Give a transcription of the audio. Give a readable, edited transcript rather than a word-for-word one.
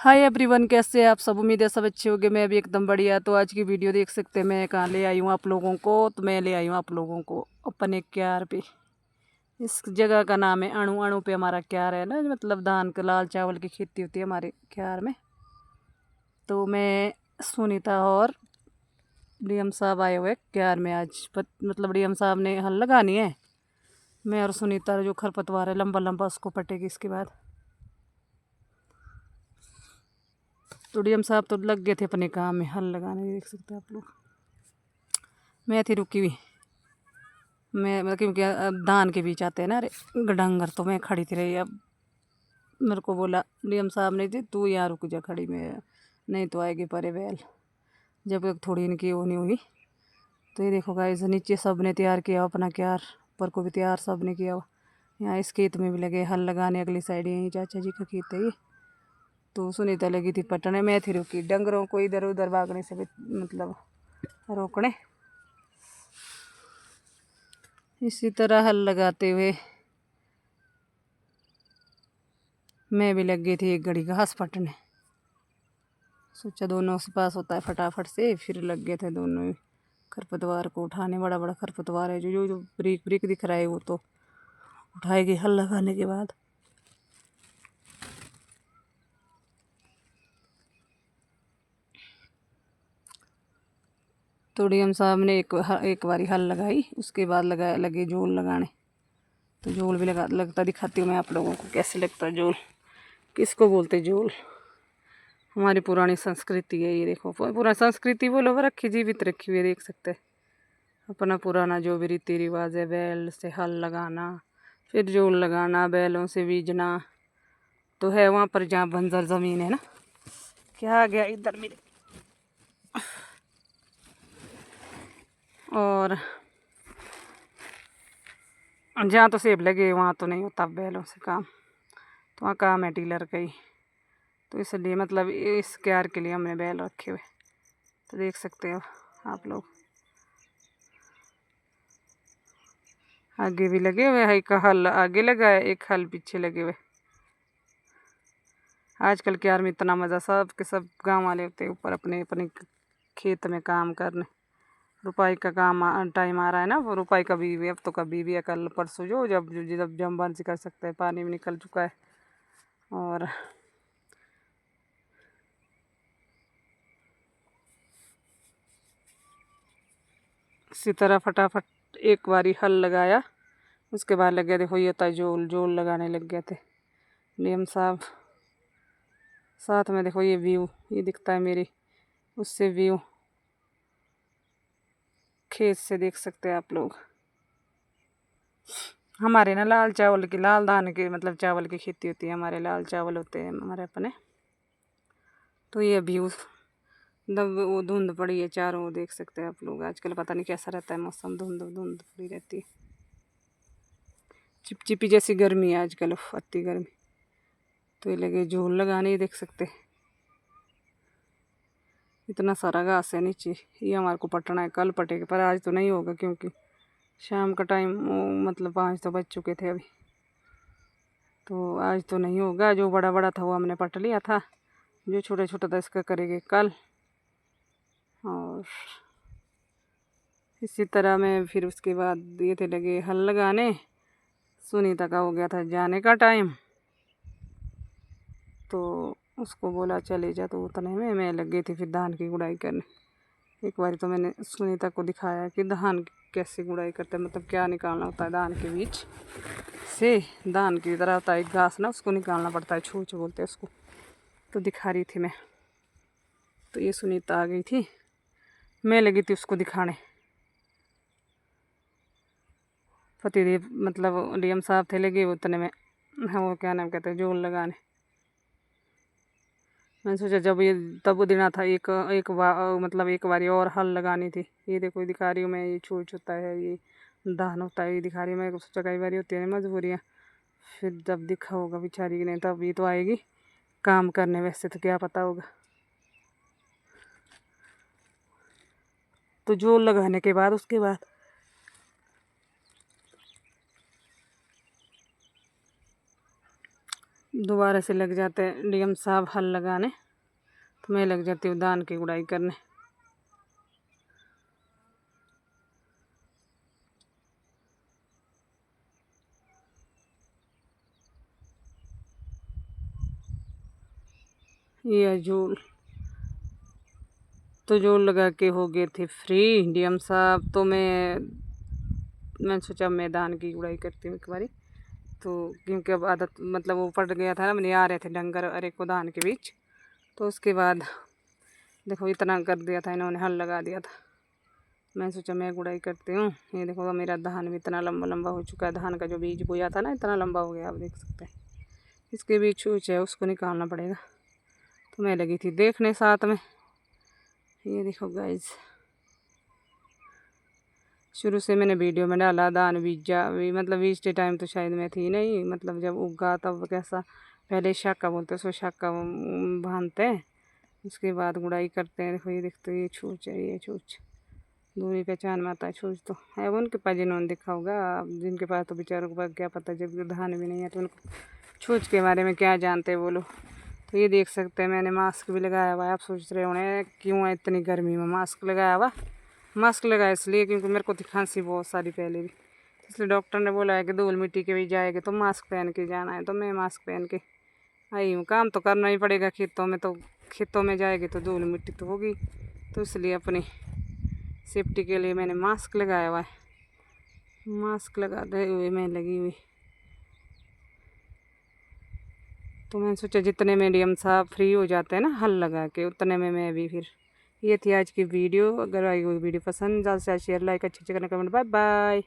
Hi everyone, कैसे हैं आप सब। उम्मीद है सब अच्छे होंगे। मैं भी एकदम बढ़िया। तो आज की वीडियो देख सकते हैं मैं कहाँ ले आई हूँ आप लोगों को। तो मैं ले आई हूँ आप लोगों को अपने क्यार पे। इस जगह का नाम है अणु। अणु पे हमारा क्यार है ना, मतलब धान का लाल चावल की खेती होती है हमारे क्यार में। तो मैं सुनीता और डीएम साहब आए हुए क्यार में आज। मतलब डीएम साहब ने हल लगानी है। मैं और सुनीता जो खरपतवार है लंबा लंबा उसको पटेगी इसके बाद। तो डीएम साहब तो लग गए थे अपने काम में हल लगाने, देख सकते हैं आप लोग। मैं थी रुकी हुई। मैं मतलब क्योंकि अब धान के बीच आते हैं ना, अरे गडंगर, तो मैं खड़ी थी रही। अब मेरे को बोला डीएम साहब ने, थी तू यहाँ रुक जा खड़ी में, नहीं तो आएगी परे बैल। जब तक थोड़ी इनकी वो नहीं हुई। तो ये देखो गाइस, नीचे सब ने तैयार किया अपना क्यार, ऊपर को भी तैयार सब ने किया हुआ। यहाँ इस खेत में भी लगे हल लगाने। अगली साइड यहीं चाचा जी का खेत है ये। तो सुनीता लगी थी पटने, मैं थी रुकी डंगरों को इधर उधर भागने से मतलब रोकने। इसी तरह हल लगाते हुए मैं भी लग गई थी एक घड़ी घास पटने। सोचा दोनों से पास होता है फटाफट से। फिर लग गए थे दोनों ही खरपतवार को उठाने। बड़ा बड़ा खरपतवार है, जो जो जो ब्रिक ब्रिक दिख रहा है वो तो उठाएगी हल लगाने के बाद। तो डीएम साहब ने एक बारी हल लगाई, उसके बाद लगे जोल लगाने। तो जोल भी लगता दिखाती हूँ मैं आप लोगों को कैसे लगता है जोल। किसको बोलते जोल, हमारी पुरानी संस्कृति है ये। देखो पुरानी संस्कृति बोलो रखी, जीवित रखी हुई है, देख सकते हैं। अपना पुराना जो भी रीति रिवाज है, बैल से हल लगाना, फिर जोल लगाना, बैलों से बीजना तो है वहाँ पर जहाँ बंजर ज़मीन है ना। क्या आ गया इधर मेरे। और जहाँ तो सेब लगे वहाँ तो नहीं होता बैलों से काम, तो वहाँ काम है टीलर का ही। तो इसलिए मतलब इस क्यार के लिए हमने बैल रखे हुए। तो देख सकते हो आप लोग, आगे भी लगे हुए हैं। एक हल आगे लगा है, एक हल पीछे लगे हुए। आजकल क्यार में इतना मज़ा, सब के सब गांव वाले होते हैं ऊपर अपने अपने खेत में काम करने। रुपाई का काम टाइम आ रहा है ना, वो रुपाई कभी भी, अब तो कभी भी है, कल परसों जो जब जब जब बंद कर सकते हैं। पानी भी निकल चुका है। और इसी तरह फटाफट एक बारी हल लगाया, उसके बाद लग गया। देखो ये होता है जोल, जोल लगाने लग गए थे डीएम साहब। साथ में देखो ये व्यू, ये दिखता है मेरी उससे व्यू खेत से, देख सकते हैं आप लोग। हमारे ना लाल चावल की, लाल धान की मतलब चावल की खेती होती है हमारे। लाल चावल होते हैं हमारे अपने। तो ये व्यू, जब वो धुंध पड़ी है चारों, देख सकते हैं आप लोग। आजकल पता नहीं कैसा रहता है मौसम, धुंध धुंध पड़ी रहती है, चिपचिपी जैसी गर्मी है आजकल, अति गर्मी। तो ये लगे झोल लगाने, देख सकते इतना सारा घास है नीचे। ये हमारे को पटना है, कल पटेगा, पर आज तो नहीं होगा क्योंकि शाम का टाइम मतलब 5 तो बज चुके थे अभी। तो आज तो नहीं होगा। जो बड़ा बड़ा था वो हमने पट लिया था, जो छोटा छोटा था इसका करेंगे कल। और इसी तरह में फिर उसके बाद ये थे लगे हल लगाने। सुनीता का हो गया था जाने का टाइम, तो उसको बोला चले जा। तो उतने में मैं लग गई थी फिर धान की गुड़ाई करने। एक बार तो मैंने सुनीता को दिखाया कि धान कैसे गुड़ाई करते हैं, मतलब क्या निकालना होता है धान के बीच से। धान की तरह होता है एक घास ना, उसको निकालना पड़ता है, छूछ बोलते हैं उसको। तो दिखा रही थी मैं। तो ये सुनीता आ गई थी, मैं लगी थी उसको दिखाने। पतिदेव मतलब डीएम साहब थे लगे उतने में, हाँ वो क्या नाम कहते हैं, जोल लगाने। मैंने सोचा जब ये तब देना था मतलब एक बारी और हल लगानी थी। ये देखो दिखा रही हूँ मैं, ये छूछ होता है, ये धान होता है, ये दिखा रही हूँ मैं। सोचा कई बारी होती है मजबूरियाँ, फिर जब दिखा होगा बेचारी की, नहीं तब ये तो आएगी काम करने, वैसे तो क्या पता होगा। तो जोल लगाने के बाद उसके बाद दोबारा से लग जाते हैं डीएम साहब हल लगाने, तो मैं लग जाती हूँ धान की गुड़ाई करने। ये झूल तो झूल लगा के हो गए थे फ्री डीएम साहब, तो मैंने सोचा मैं धान की गुड़ाई करती हूँ एक बारी। तो क्योंकि अब आदत मतलब वो पड़ गया था ना, मैंने आ रहे थे डंगर अरे को धान के बीच, तो उसके बाद देखो इतना कर दिया था इन्होंने, हल लगा दिया था। मैं सोचा मैं गुड़ाई करती हूँ। ये देखो मेरा धान भी इतना लंबा लंबा हो चुका है, धान का जो बीज बोया था ना इतना लंबा हो गया, आप देख सकते हैं। इसके बीच छूच है उसको निकालना पड़ेगा, तो मैं लगी थी देखने साथ में। ये देखो गाइज, शुरू से मैंने वीडियो में डाला धान बीजा भी, मतलब बीजते टाइम तो शायद मैं थी नहीं, मतलब जब उगा तब कैसा पहले शाका बोलते हैं उसको, शाका बांधते हैं, उसके बाद गुड़ाई करते हैं। देखो ये देखते हो ये छूच है, ये छूच दूरी पहचान में आता है। छूच तो है उनके पास जिन्होंने देखा होगा, जिनके पास तो बेचारों को क्या पता, जब धान भी नहीं है तो उनको छूच के बारे में क्या जानते वो लोग। तो ये देख सकते हैं मैंने मास्क भी लगाया हुआ है। आप सोच रहे होंगे क्यों है इतनी गर्मी में मास्क लगाया हुआ। मास्क लगाया इसलिए क्योंकि मेरे को थी खांसी बहुत सारी पहले भी, इसलिए डॉक्टर ने बोला है कि धूल मिट्टी के भी जाएगी तो मास्क पहन के जाना है। तो मैं मास्क पहन के आई हूँ, काम तो करना ही पड़ेगा खेतों में, तो खेतों में जाएगी तो धूल मिट्टी तो होगी, तो इसलिए अपनी सेफ्टी के लिए मैंने मास्क लगाया हुआ है। मास्क लगाते हुए मैं लगी हुई, तो मैंने सोचा जितने में डीएम साहब फ्री हो जाते हैं ना हल लगा के, उतने में मैं भी फिर। ये थी आज की वीडियो। अगर आई हुई वीडियो पसंद, ज़्यादा से ज़्यादा शेयर लाइक अच्छे करना, कमेंट। Bye bye.